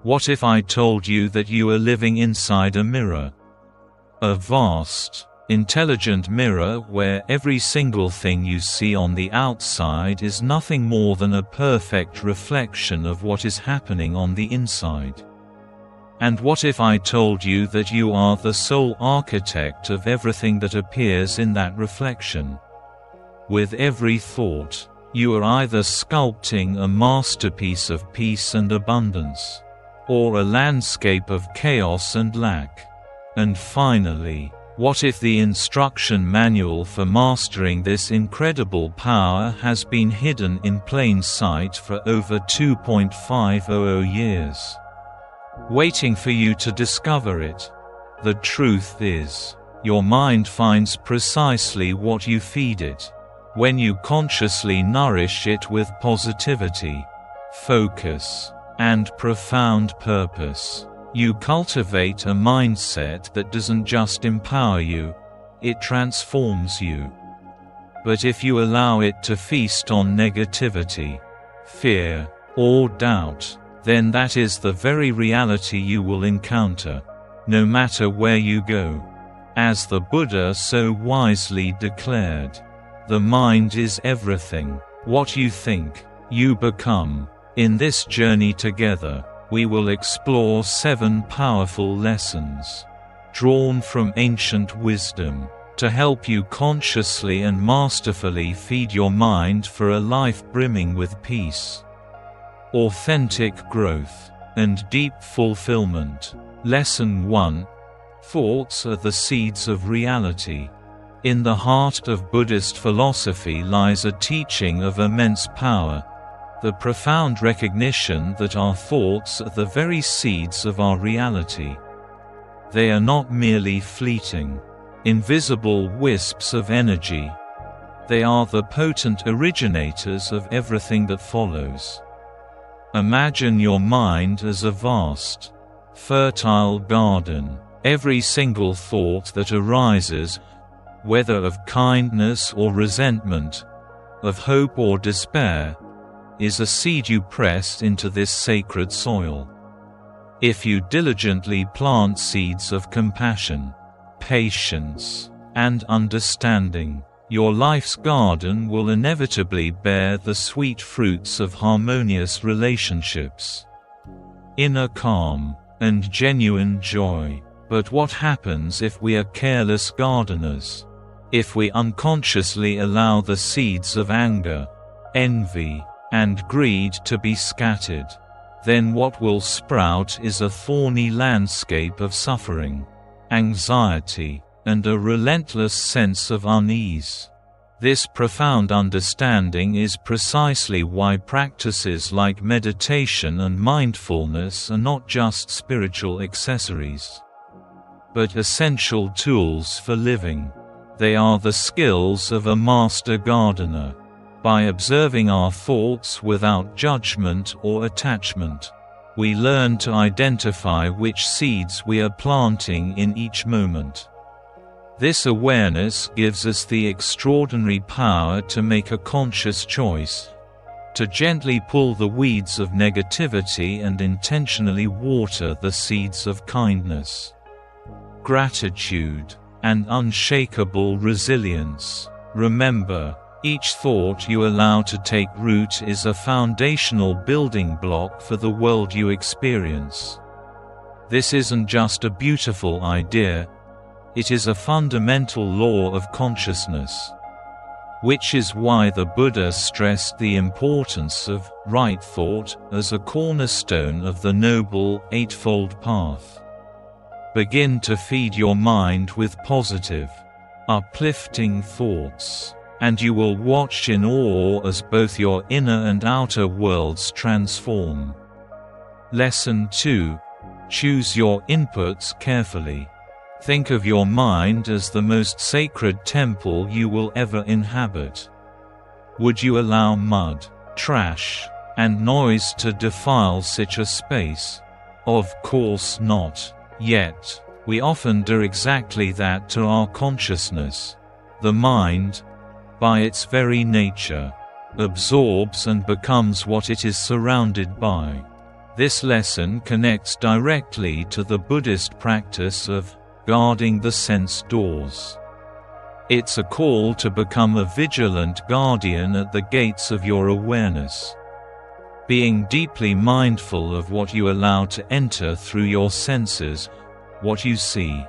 What if I told you that you are living inside a mirror? A vast, intelligent mirror where every single thing you see on the outside is nothing more than a perfect reflection of what is happening on the inside. And what if I told you that you are the sole architect of everything that appears in that reflection? With every thought, you are either sculpting a masterpiece of peace and abundance, or a landscape of chaos and lack. And finally, what if the instruction manual for mastering this incredible power has been hidden in plain sight for over 2.500 years, waiting for you to discover it? The truth is, your mind finds precisely what you feed it. When you consciously nourish it with positivity, focus, and profound purpose, you cultivate a mindset that doesn't just empower you, it transforms you. But if you allow it to feast on negativity, fear, or doubt, then that is the very reality you will encounter, no matter where you go. As the Buddha so wisely declared, the mind is everything. What you think, you become. In this journey together, we will explore 7 powerful lessons, drawn from ancient wisdom, to help you consciously and masterfully feed your mind for a life brimming with peace, authentic growth, and deep fulfillment. Lesson 1: Thoughts are the seeds of reality. In the heart of Buddhist philosophy lies a teaching of immense power, the profound recognition that our thoughts are the very seeds of our reality. They are not merely fleeting, invisible wisps of energy. They are the potent originators of everything that follows. Imagine your mind as a vast, fertile garden. Every single thought that arises, whether of kindness or resentment, of hope or despair, is a seed you press into this sacred soil. If you diligently plant seeds of compassion, patience, and understanding, your life's garden will inevitably bear the sweet fruits of harmonious relationships, inner calm, and genuine joy. But what happens if we are careless gardeners? If we unconsciously allow the seeds of anger, envy, and greed to be scattered, then what will sprout is a thorny landscape of suffering, anxiety, and a relentless sense of unease. This profound understanding is precisely why practices like meditation and mindfulness are not just spiritual accessories, but essential tools for living. They are the skills of a master gardener. By observing our thoughts without judgment or attachment, we learn to identify which seeds we are planting in each moment. This awareness gives us the extraordinary power to make a conscious choice, to gently pull the weeds of negativity and intentionally water the seeds of kindness, gratitude, and unshakable resilience. Remember, each thought you allow to take root is a foundational building block for the world you experience. This isn't just a beautiful idea, it is a fundamental law of consciousness. Which is why the Buddha stressed the importance of right thought as a cornerstone of the Noble Eightfold Path. Begin to feed your mind with positive, uplifting thoughts, and you will watch in awe as both your inner and outer worlds transform. Lesson 2: Choose your inputs carefully. Think of your mind as the most sacred temple you will ever inhabit. Would you allow mud, trash, and noise to defile such a space? Of course not. Yet, we often do exactly that to our consciousness. The mind, by its very nature, absorbs and becomes what it is surrounded by. This lesson connects directly to the Buddhist practice of guarding the sense doors. It's a call to become a vigilant guardian at the gates of your awareness, being deeply mindful of what you allow to enter through your senses, what you see,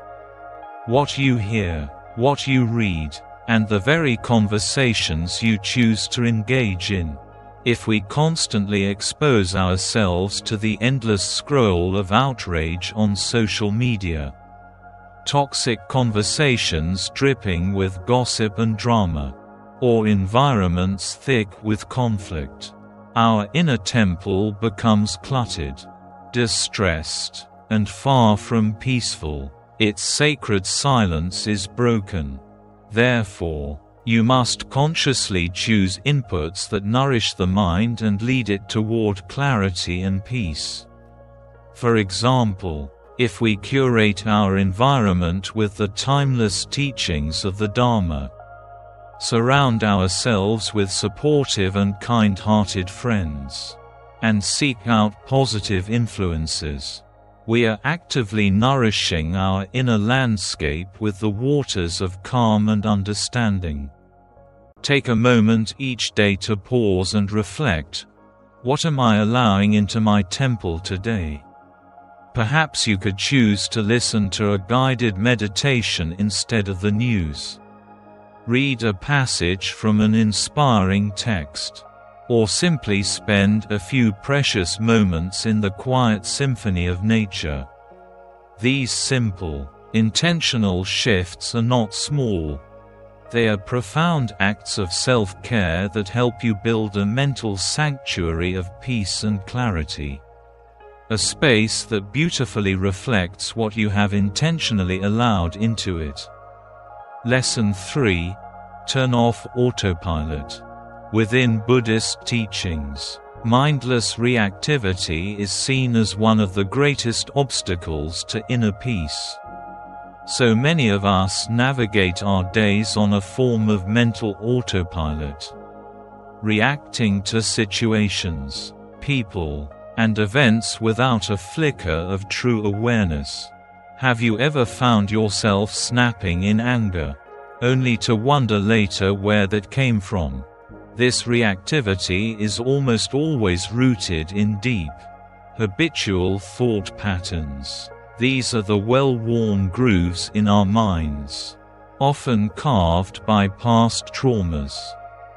what you hear, what you read, and the very conversations you choose to engage in. If we constantly expose ourselves to the endless scroll of outrage on social media, toxic conversations dripping with gossip and drama, or environments thick with conflict, our inner temple becomes cluttered, distressed, and far from peaceful. Its sacred silence is broken. Therefore, you must consciously choose inputs that nourish the mind and lead it toward clarity and peace. For example, if we curate our environment with the timeless teachings of the Dharma, surround ourselves with supportive and kind-hearted friends, and seek out positive influences, we are actively nourishing our inner landscape with the waters of calm and understanding. Take a moment each day to pause and reflect, what am I allowing into my temple today? Perhaps you could choose to listen to a guided meditation instead of the news. Read a passage from an inspiring text, or simply spend a few precious moments in the quiet symphony of nature. These simple, intentional shifts are not small. They are profound acts of self-care that help you build a mental sanctuary of peace and clarity. A space that beautifully reflects what you have intentionally allowed into it. Lesson 3: Turn off autopilot. Within Buddhist teachings, mindless reactivity is seen as one of the greatest obstacles to inner peace. So many of us navigate our days on a form of mental autopilot, reacting to situations, people, and events without a flicker of true awareness. Have you ever found yourself snapping in anger, only to wonder later where that came from? This reactivity is almost always rooted in deep, habitual thought patterns. These are the well-worn grooves in our minds, often carved by past traumas,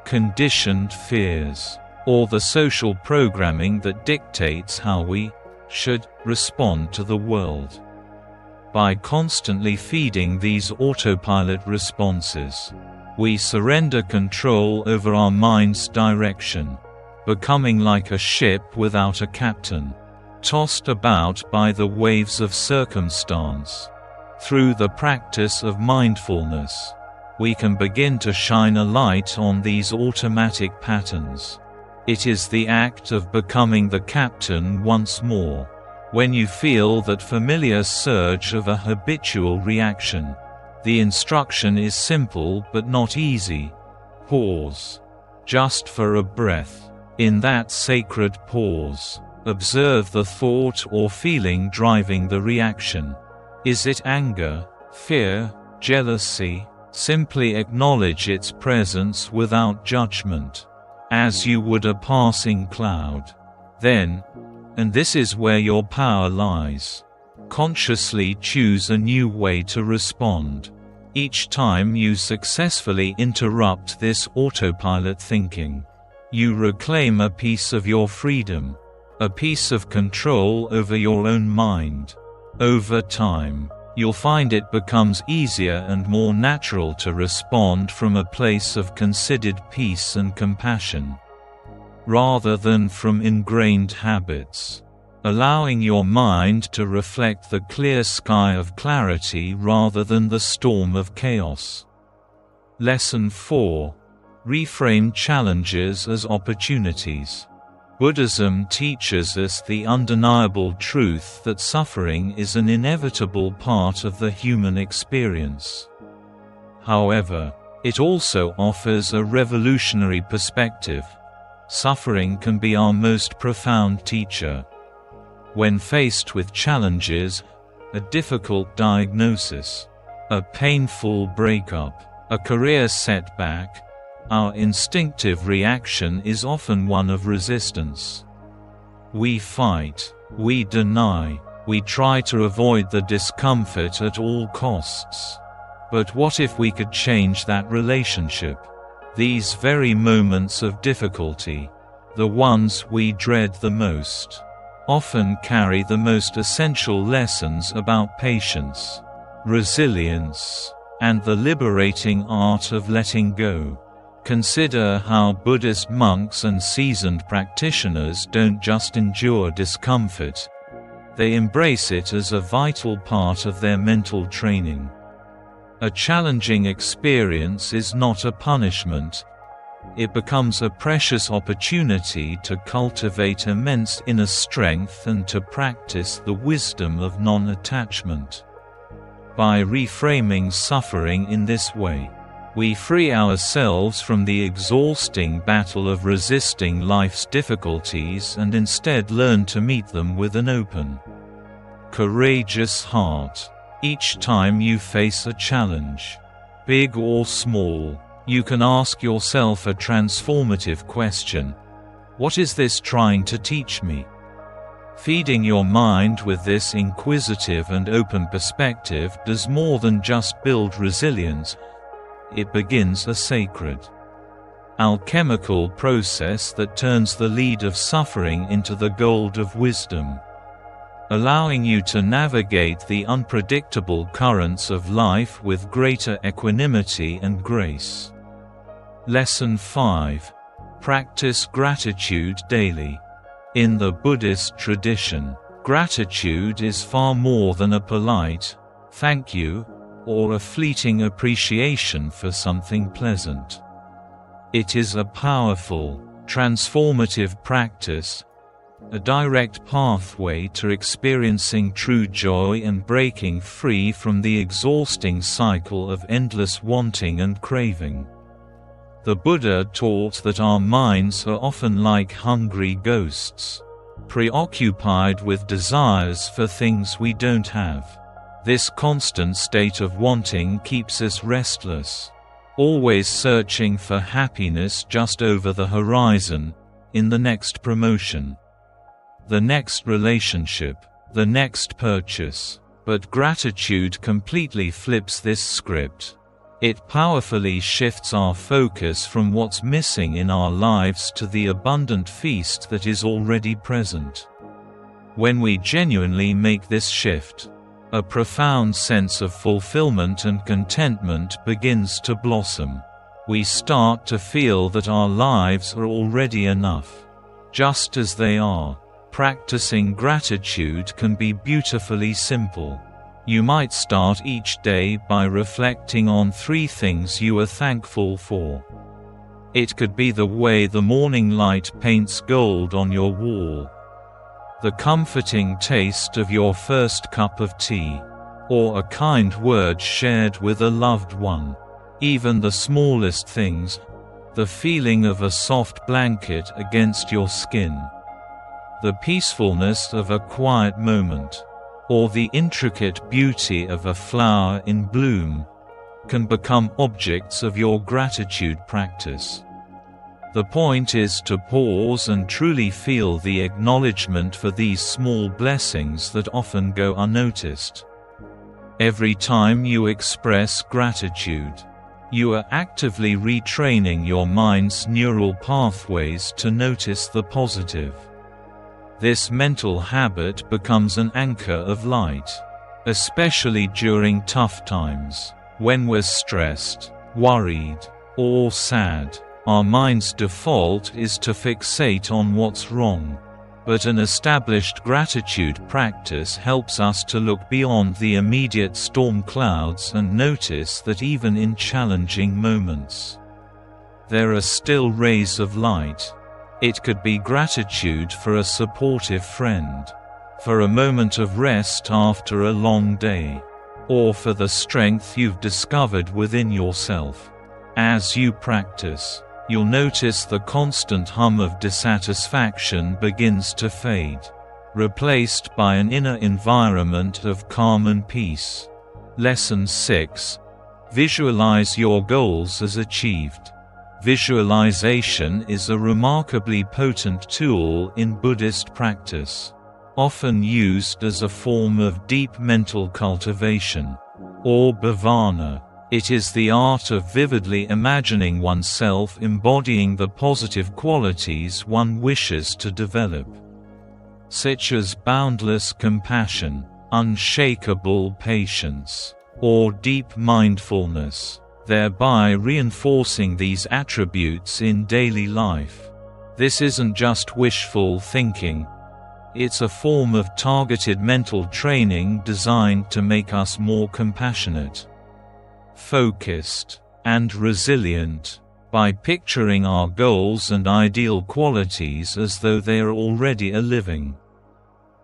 conditioned fears, or the social programming that dictates how we should respond to the world. By constantly feeding these autopilot responses, we surrender control over our mind's direction, becoming like a ship without a captain, tossed about by the waves of circumstance. Through the practice of mindfulness, we can begin to shine a light on these automatic patterns. It is the act of becoming the captain once more. When you feel that familiar surge of a habitual reaction, the instruction is simple but not easy. Pause. Just for a breath. In that sacred pause, observe the thought or feeling driving the reaction. Is it anger, fear, jealousy? Simply acknowledge its presence without judgment, as you would a passing cloud. Then, and this is where your power lies, consciously choose a new way to respond. Each time you successfully interrupt this autopilot thinking, you reclaim a piece of your freedom, a piece of control over your own mind. Over time, you'll find it becomes easier and more natural to respond from a place of considered peace and compassion, rather than from ingrained habits, allowing your mind to reflect the clear sky of clarity rather than the storm of chaos. Lesson 4: Reframe challenges as opportunities. Buddhism teaches us the undeniable truth that suffering is an inevitable part of the human experience. However, it also offers a revolutionary perspective. Suffering can be our most profound teacher. When faced with challenges, a difficult diagnosis, a painful breakup, a career setback, our instinctive reaction is often one of resistance. We fight, we deny, we try to avoid the discomfort at all costs. But what if we could change that relationship? These very moments of difficulty, the ones we dread the most, often carry the most essential lessons about patience, resilience, and the liberating art of letting go. Consider how Buddhist monks and seasoned practitioners don't just endure discomfort, they embrace it as a vital part of their mental training. A challenging experience is not a punishment. It becomes a precious opportunity to cultivate immense inner strength and to practice the wisdom of non-attachment. By reframing suffering in this way, we free ourselves from the exhausting battle of resisting life's difficulties and instead learn to meet them with an open, courageous heart. Each time you face a challenge, big or small, you can ask yourself a transformative question: what is this trying to teach me? Feeding your mind with this inquisitive and open perspective does more than just build resilience. It begins a sacred, alchemical process that turns the lead of suffering into the gold of wisdom, allowing you to navigate the unpredictable currents of life with greater equanimity and grace. Lesson 5. Practice gratitude daily. In the Buddhist tradition, gratitude is far more than a polite "thank you" or a fleeting appreciation for something pleasant. It is a powerful, transformative practice, a direct pathway to experiencing true joy and breaking free from the exhausting cycle of endless wanting and craving. The Buddha taught that our minds are often like hungry ghosts, preoccupied with desires for things we don't have. This constant state of wanting keeps us restless, always searching for happiness just over the horizon, in the next promotion, the next relationship, the next purchase. But gratitude completely flips this script. It powerfully shifts our focus from what's missing in our lives to the abundant feast that is already present. When we genuinely make this shift, a profound sense of fulfillment and contentment begins to blossom. We start to feel that our lives are already enough, just as they are. Practicing gratitude can be beautifully simple. You might start each day by reflecting on 3 things you are thankful for. It could be the way the morning light paints gold on your wall, the comforting taste of your first cup of tea, or a kind word shared with a loved one. Even the smallest things, the feeling of a soft blanket against your skin, the peacefulness of a quiet moment, or the intricate beauty of a flower in bloom, can become objects of your gratitude practice. The point is to pause and truly feel the acknowledgement for these small blessings that often go unnoticed. Every time you express gratitude, you are actively retraining your mind's neural pathways to notice the positive. This mental habit becomes an anchor of light, especially during tough times. When we're stressed, worried, or sad, our mind's default is to fixate on what's wrong. But an established gratitude practice helps us to look beyond the immediate storm clouds and notice that even in challenging moments, there are still rays of light. It could be gratitude for a supportive friend, for a moment of rest after a long day, or for the strength you've discovered within yourself. As you practice, you'll notice the constant hum of dissatisfaction begins to fade. replaced by an inner environment of calm and peace. Lesson 6. Visualize your goals as achieved. Visualization is a remarkably potent tool in Buddhist practice, often used as a form of deep mental cultivation, or bhavana. It is the art of vividly imagining oneself embodying the positive qualities one wishes to develop, such as boundless compassion, unshakable patience, or deep mindfulness, thereby reinforcing these attributes in daily life. This isn't just wishful thinking. It's a form of targeted mental training designed to make us more compassionate, focused, and resilient. By picturing our goals and ideal qualities as though they are already a living,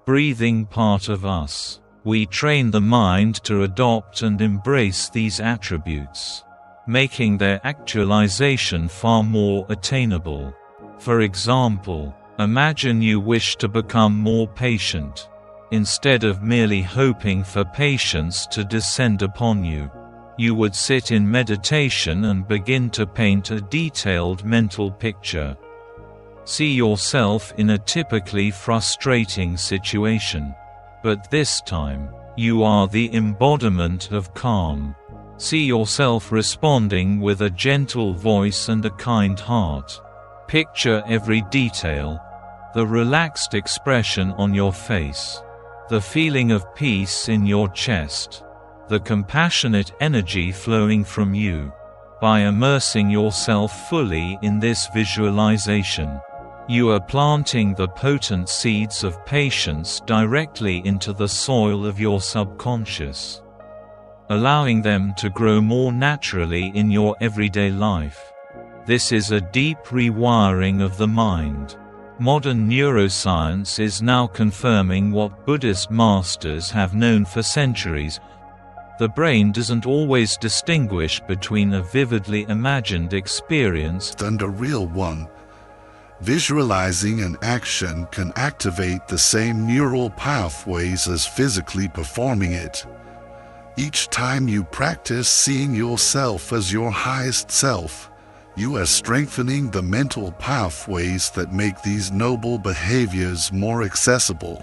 breathing part of us, we train the mind to adopt and embrace these attributes, making their actualization far more attainable. For example, imagine you wish to become more patient. Instead of merely hoping for patience to descend upon you, you would sit in meditation and begin to paint a detailed mental picture. See yourself in a typically frustrating situation, but this time, you are the embodiment of calm. See yourself responding with a gentle voice and a kind heart. Picture every detail, the relaxed expression on your face, the feeling of peace in your chest, the compassionate energy flowing from you. By immersing yourself fully in this visualization, you are planting the potent seeds of patience directly into the soil of your subconscious, allowing them to grow more naturally in your everyday life. This is a deep rewiring of the mind. Modern neuroscience is now confirming what Buddhist masters have known for centuries. The brain doesn't always distinguish between a vividly imagined experience and a real one. Visualizing an action can activate the same neural pathways as physically performing it. Each time you practice seeing yourself as your highest self, you are strengthening the mental pathways that make these noble behaviors more accessible,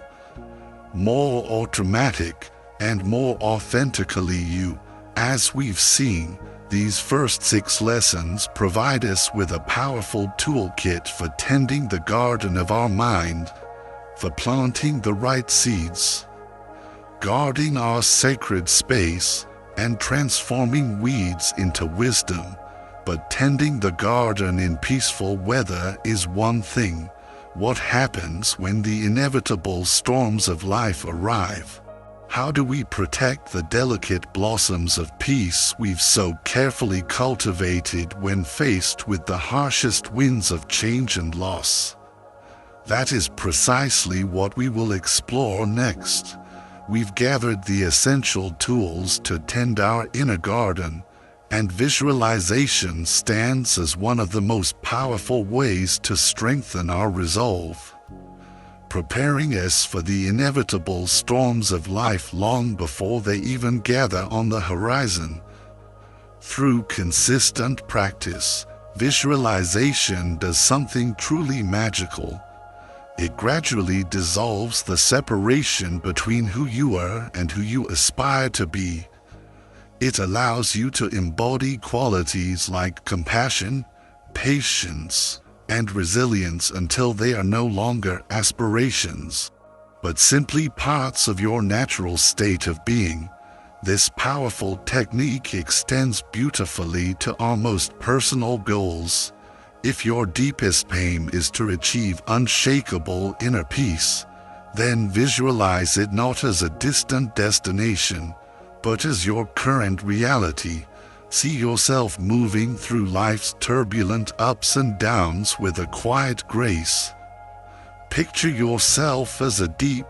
more automatic, and more authentically you. As we've seen, these first 6 lessons provide us with a powerful toolkit for tending the garden of our mind, for planting the right seeds, guarding our sacred space, and transforming weeds into wisdom. But tending the garden in peaceful weather is one thing. What happens when the inevitable storms of life arrive? How do we protect the delicate blossoms of peace we've so carefully cultivated when faced with the harshest winds of change and loss? That is precisely what we will explore next. We've gathered the essential tools to tend our inner garden, and visualization stands as one of the most powerful ways to strengthen our resolve, preparing us for the inevitable storms of life long before they even gather on the horizon. Through consistent practice, visualization does something truly magical. It gradually dissolves the separation between who you are and who you aspire to be. It allows you to embody qualities like compassion, patience, and resilience until they are no longer aspirations, but simply parts of your natural state of being. This powerful technique extends beautifully to our most personal goals. If your deepest aim is to achieve unshakable inner peace, then visualize it not as a distant destination, but as your current reality. See yourself moving through life's turbulent ups and downs with a quiet grace. Picture yourself as a deep,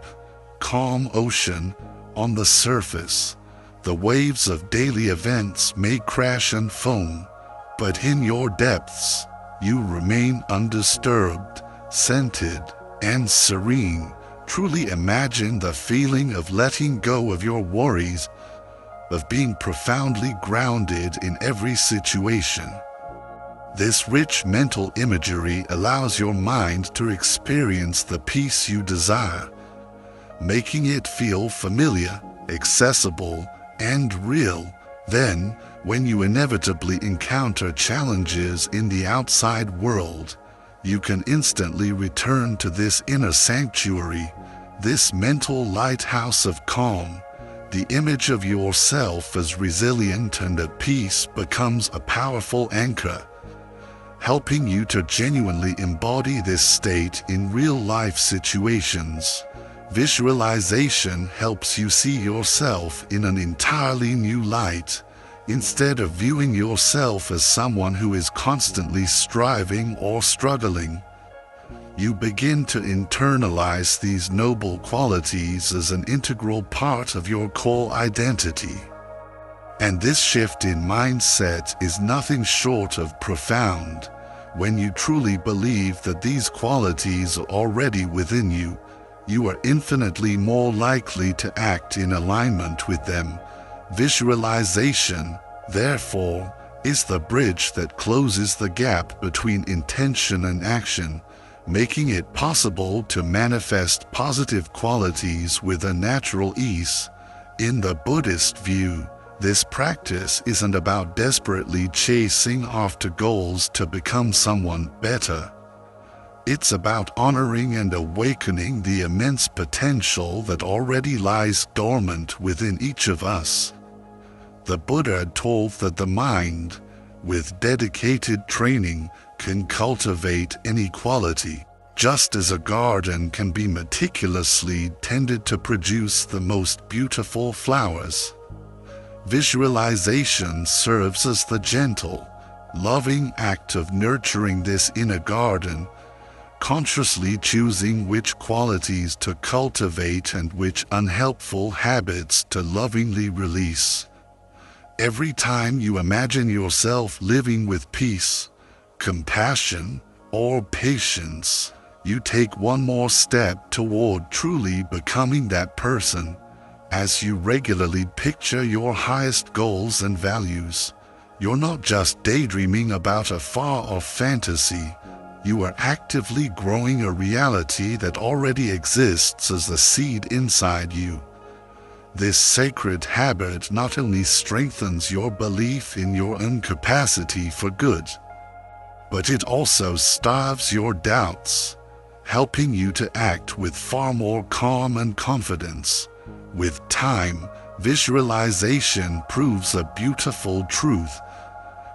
calm ocean on the surface. The waves of daily events may crash and foam, but in your depths, you remain undisturbed, centered, and serene, Truly imagine the feeling of letting go of your worries, of being profoundly grounded in every situation. This rich mental imagery allows your mind to experience the peace you desire, making it feel familiar, accessible, and real. Then, when you inevitably encounter challenges in the outside world, you can instantly return to this inner sanctuary, this mental lighthouse of calm. The image of yourself as resilient and at peace becomes a powerful anchor, helping you to genuinely embody this state in real-life situations. Visualization helps you see yourself in an entirely new light. Instead of viewing yourself as someone who is constantly striving or struggling, you begin to internalize these noble qualities as an integral part of your core identity. And this shift in mindset is nothing short of profound. When you truly believe that these qualities are already within you, you are infinitely more likely to act in alignment with them. Visualization, therefore, is the bridge that closes the gap between intention and action, making it possible to manifest positive qualities with a natural ease. In the Buddhist view, this practice isn't about desperately chasing after goals to become someone better. It's about honoring and awakening the immense potential that already lies dormant within each of us. The Buddha told that the mind, with dedicated training, can cultivate any quality, just as a garden can be meticulously tended to produce the most beautiful flowers. Visualization serves as the gentle, loving act of nurturing this inner garden, consciously choosing which qualities to cultivate and which unhelpful habits to lovingly release. Every time you imagine yourself living with peace, compassion, or patience, you take one more step toward truly becoming that person. As you regularly picture your highest goals and values, you're not just daydreaming about a far-off fantasy. You are actively growing a reality that already exists as a seed inside you. This sacred habit not only strengthens your belief in your own capacity for good, but it also starves your doubts, helping you to act with far more calm and confidence. With time, visualization proves a beautiful truth.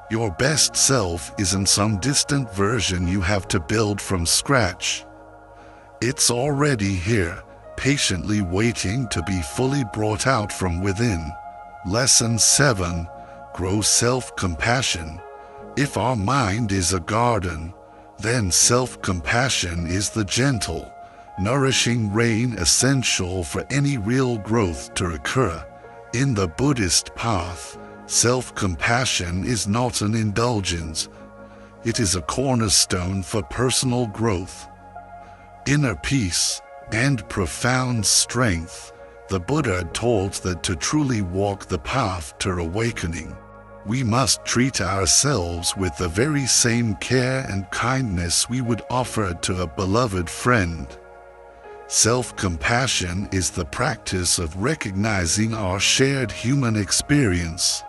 Your best self isn't some distant version you have to build from scratch. It's already here, patiently waiting to be fully brought out from within. Lesson 7. Grow self-compassion. If our mind is a garden, then self-compassion is the gentle, nourishing rain essential for any real growth to occur. In the Buddhist path, self-compassion is not an indulgence. It is a cornerstone for personal growth, inner peace, and profound strength. The Buddha taught that to truly walk the path to awakening, we must treat ourselves with the very same care and kindness we would offer to a beloved friend. Self-compassion is the practice of recognizing our shared human experience,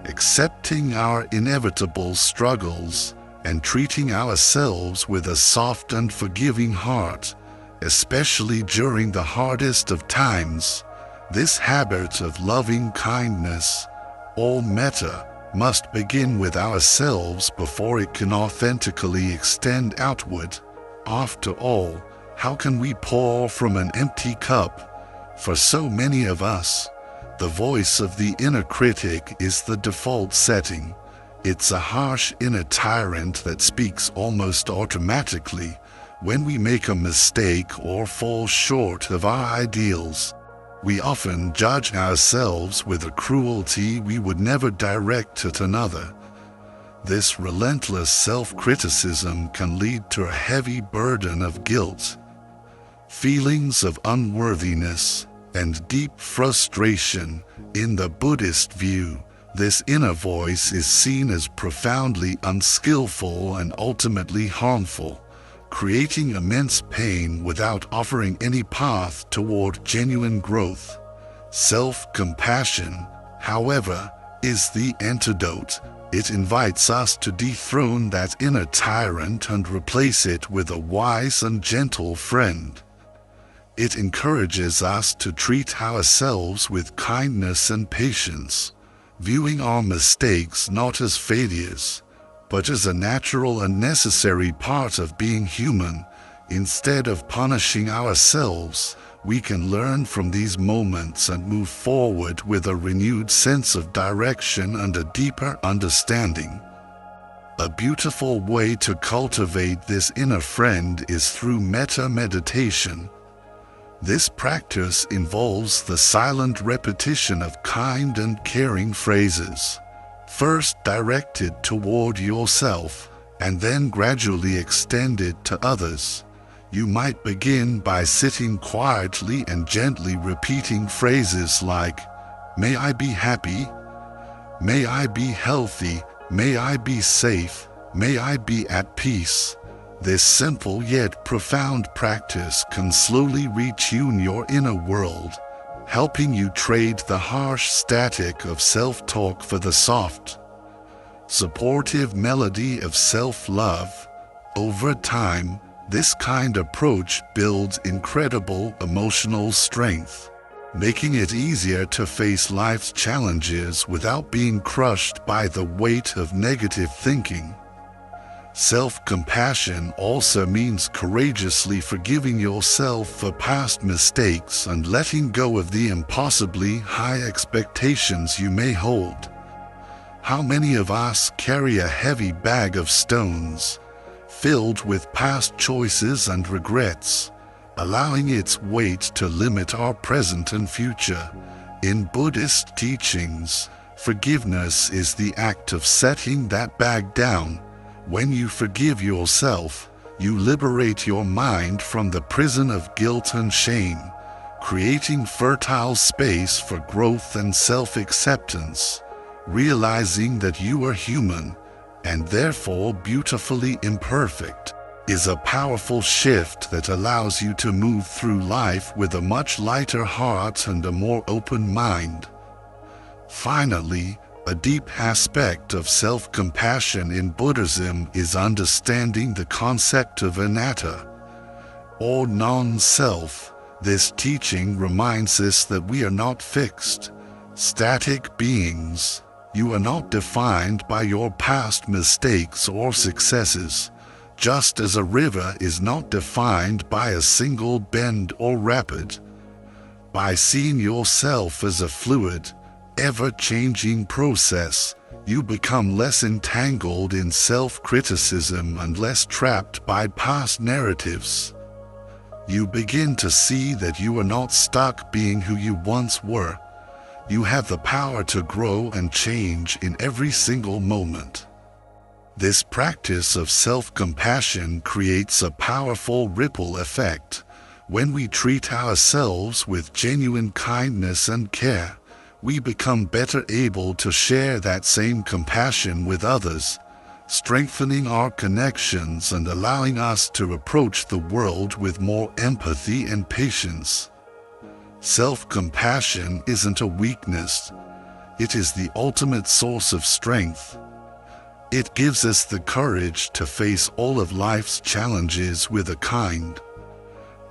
accepting our inevitable struggles, and treating ourselves with a soft and forgiving heart, especially during the hardest of times. This habit of loving kindness, or metta, must begin with ourselves before it can authentically extend outward. After all, how can we pour from an empty cup? For so many of us, the voice of the inner critic is the default setting. It's a harsh inner tyrant that speaks almost automatically when we make a mistake or fall short of our ideals. We often judge ourselves with a cruelty we would never direct at another. This relentless self-criticism can lead to a heavy burden of guilt. Feelings of unworthiness and deep frustration. In the Buddhist view, this inner voice is seen as profoundly unskillful and ultimately harmful, creating immense pain without offering any path toward genuine growth. Self-compassion, however, is the antidote. It invites us to dethrone that inner tyrant and replace it with a wise and gentle friend. It encourages us to treat ourselves with kindness and patience, viewing our mistakes not as failures, but as a natural and necessary part of being human. Instead of punishing ourselves, we can learn from these moments and move forward with a renewed sense of direction and a deeper understanding. A beautiful way to cultivate this inner friend is through metta meditation. This practice involves the silent repetition of kind and caring phrases, first directed toward yourself, and then gradually extended to others. You might begin by sitting quietly and gently repeating phrases like, "May I be happy," "May I be healthy," "May I be safe," "May I be at peace." This simple yet profound practice can slowly retune your inner world, helping you trade the harsh static of self-talk for the soft, supportive melody of self-love. Over time, this kind approach builds incredible emotional strength, making it easier to face life's challenges without being crushed by the weight of negative thinking. Self-compassion also means courageously forgiving yourself for past mistakes and letting go of the impossibly high expectations you may hold. How many of us carry a heavy bag of stones, filled with past choices and regrets, allowing its weight to limit our present and future? In Buddhist teachings, forgiveness is the act of setting that bag down. When you forgive yourself, you liberate your mind from the prison of guilt and shame, creating fertile space for growth and self-acceptance. Realizing that you are human, and therefore beautifully imperfect, is a powerful shift that allows you to move through life with a much lighter heart and a more open mind. Finally, a deep aspect of self-compassion in Buddhism is understanding the concept of anatta, or non-self. This teaching reminds us that we are not fixed, static beings. You are not defined by your past mistakes or successes, just as a river is not defined by a single bend or rapid. By seeing yourself as a fluid, ever-changing process, you become less entangled in self-criticism and less trapped by past narratives. You begin to see that you are not stuck being who you once were. You have the power to grow and change in every single moment. This practice of self-compassion creates a powerful ripple effect. When we treat ourselves with genuine kindness and care, we become better able to share that same compassion with others, strengthening our connections and allowing us to approach the world with more empathy and patience. Self-compassion isn't a weakness. It is the ultimate source of strength. It gives us the courage to face all of life's challenges with a kind,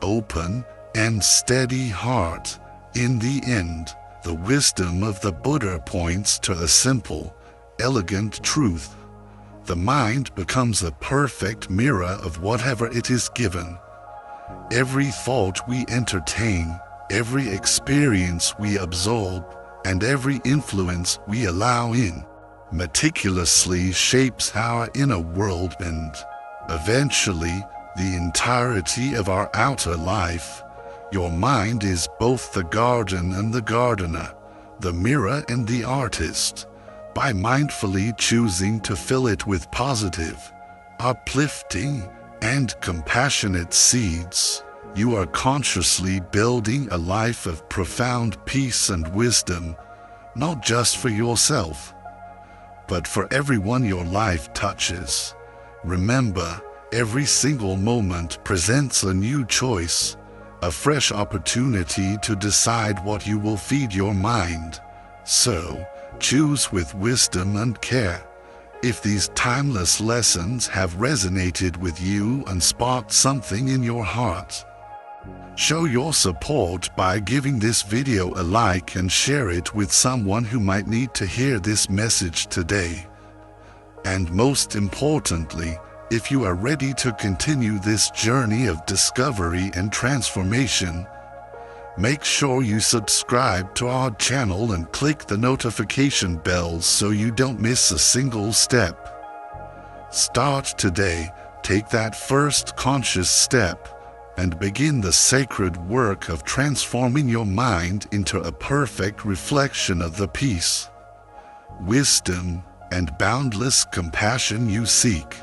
open, and steady heart. In the end, the wisdom of the Buddha points to a simple, elegant truth. The mind becomes a perfect mirror of whatever it is given. Every thought we entertain, every experience we absorb, and every influence we allow in, meticulously shapes our inner world and, eventually, the entirety of our outer life. Your mind is both the garden and the gardener, the mirror and the artist. By mindfully choosing to fill it with positive, uplifting, and compassionate seeds, you are consciously building a life of profound peace and wisdom, not just for yourself, but for everyone your life touches. Remember, every single moment presents a new choice, a fresh opportunity to decide what you will feed your mind. So, choose with wisdom and care. If these timeless lessons have resonated with you and sparked something in your heart, show your support by giving this video a like and share it with someone who might need to hear this message today. And most importantly, if you are ready to continue this journey of discovery and transformation, make sure you subscribe to our channel and click the notification bell so you don't miss a single step. Start today, take that first conscious step, and begin the sacred work of transforming your mind into a perfect reflection of the peace, wisdom, and boundless compassion you seek.